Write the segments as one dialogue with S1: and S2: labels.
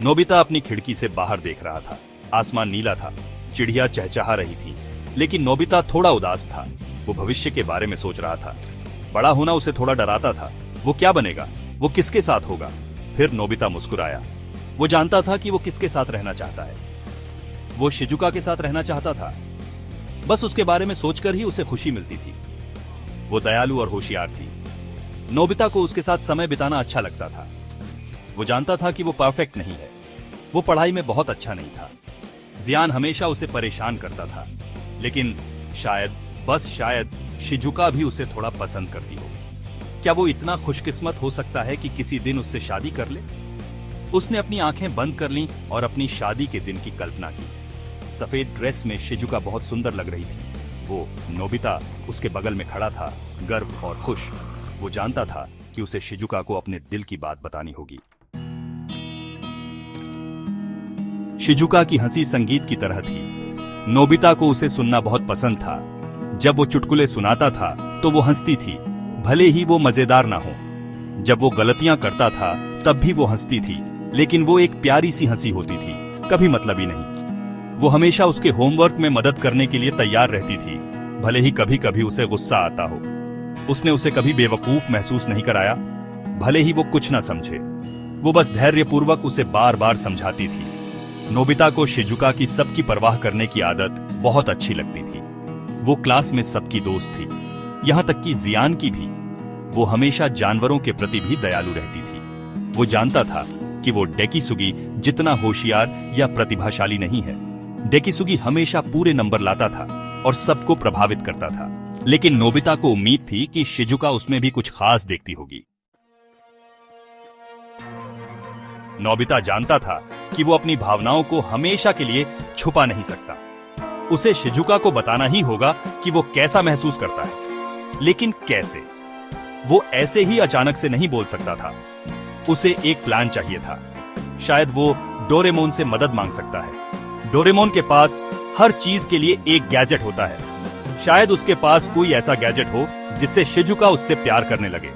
S1: Nobita अपनी खिड़की से बाहर देख रहा था। आसमान नीला था, चिड़िया चहचहा रही थी, लेकिन नोबिता थोड़ा उदास था। वो भविष्य के बारे में सोच रहा था। बड़ा होना उसे थोड़ा डराता था। वो क्या बनेगा, वो किसके साथ होगा। फिर नोबिता मुस्कुराया। वो जानता था कि वो किसके साथ रहना चाहता है। वो शिजुका के साथ रहना चाहता था। बस उसके बारे में सोचकर ही उसे खुशी मिलती थी। वो दयालु और होशियार थी। नोबिता को उसके साथ समय बिताना अच्छा लगता था। वो जानता था कि वो परफेक्ट नहीं है। वो पढ़ाई में बहुत अच्छा नहीं था। जियान हमेशा उसे परेशान करता था। लेकिन शायद, बस शायद, शिजुका भी उसे थोड़ा पसंद करती हो। क्या वो इतना खुशकिस्मत हो सकता है कि किसी दिन उससे शादी कर ले? उसने अपनी आंखें बंद कर लीं और अपनी शादी के दिन की कल्पना की। सफेद ड्रेस में शिजुका बहुत सुंदर लग रही थी। वो नोबिता उसके बगल में खड़ा था, गर्व और खुश। वो जानता था कि उसे शिजुका को अपने दिल की बात बतानी होगी। शिजुका की हंसी संगीत की तरह थी। नोबिता को उसे सुनना बहुत पसंद था। जब वो चुटकुले सुनाता था तो वो हंसती थी, भले ही वो मजेदार ना हो। जब वो गलतियां करता था तब भी वो हंसती थी, लेकिन वो एक प्यारी सी हंसी होती थी, कभी मतलबी नहीं। वो हमेशा उसके होमवर्क में मदद करने के लिए तैयार रहती थी, भले ही कभी कभी उसे गुस्सा आता हो। उसने उसे कभी बेवकूफ महसूस नहीं कराया, भले ही वो कुछ ना समझे। वो बस धैर्यपूर्वक उसे बार बार समझाती थी। नोबिता को शिजुका की सबकी परवाह करने की आदत बहुत अच्छी लगती थी। वो क्लास में सबकी दोस्त थी, यहां तक कि जियान की भी। वो हमेशा जानवरों के प्रति भी दयालु रहती थी। वो जानता था कि वो डेकिसुगी जितना होशियार या प्रतिभाशाली नहीं है। डेकिसुगी हमेशा पूरे नंबर लाता था और सबको प्रभावित करता था, लेकिन नोबिता को उम्मीद थी कि शिजुका उसमें भी कुछ खास देखती होगी। नोबिता जानता था कि वो अपनी भावनाओं को हमेशा के लिए छुपा नहीं सकता। उसे शिजुका को बताना ही होगा कि वो कैसा महसूस करता है। लेकिन कैसे? वो ऐसे ही अचानक से नहीं बोल सकता था। उसे एक प्लान चाहिए था। शायद वो डोरेमोन से मदद मांग सकता है। डोरेमोन के पास हर चीज के लिए एक गैजेट होता है। शायद उसके पास कोई ऐसा गैजेट हो जिससे शिजुका उससे प्यार करने लगे।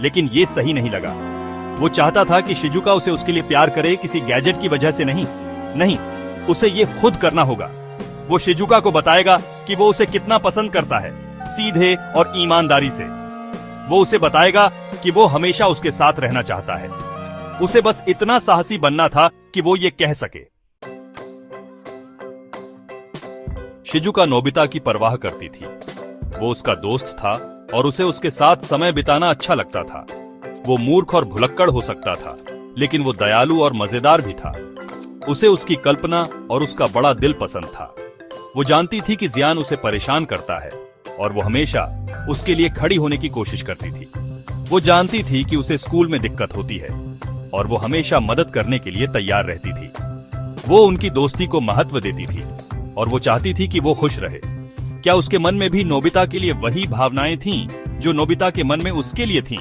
S1: लेकिन ये सही नहीं लगा। वो चाहता था कि शिजुका उसे उसके लिए प्यार करे, किसी गैजेट की वजह से नहीं, उसे ये खुद करना होगा। वो शिजुका को बताएगा कि वो उसे कितना पसंद करता है, सीधे और ईमानदारी से। वो उसे बताएगा कि वो हमेशा उसके साथ रहना चाहता है। उसे बस इतना साहसी बनना था कि वो ये कह सके। शिजुका नोबिता की परवाह करती थी। वो उसका दोस्त था और उसे उसके साथ समय बिताना अच्छा लगता था। वो मूर्ख और भुलक्कड़ हो सकता था, लेकिन वो दयालु और मजेदार भी था। उसे उसकी कल्पना और उसका बड़ा दिल पसंद था। वो जानती थी कि जियान उसे परेशान करता है और वो हमेशा उसके लिए खड़ी होने की कोशिश करती थी। वो जानती थी कि उसे स्कूल में दिक्कत होती है और वो हमेशा मदद करने के लिए तैयार रहती थी। वो उनकी दोस्ती को महत्व देती थी और वो चाहती थी कि वो खुश रहे। क्या उसके मन में भी नोबिता के लिए वही भावनाएं थीं जो नोबिता के मन में उसके लिए थीं?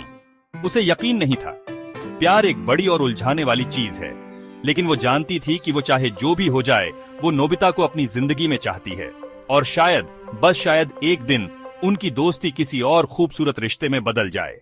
S1: उसे यकीन नहीं था। प्यार एक बड़ी और उलझाने वाली चीज है, लेकिन वो जानती थी कि वो चाहे जो भी हो जाए, वो नोबिता को अपनी जिंदगी में चाहती है। और शायद, बस शायद, एक दिन उनकी दोस्ती किसी और खूबसूरत रिश्ते में बदल जाए।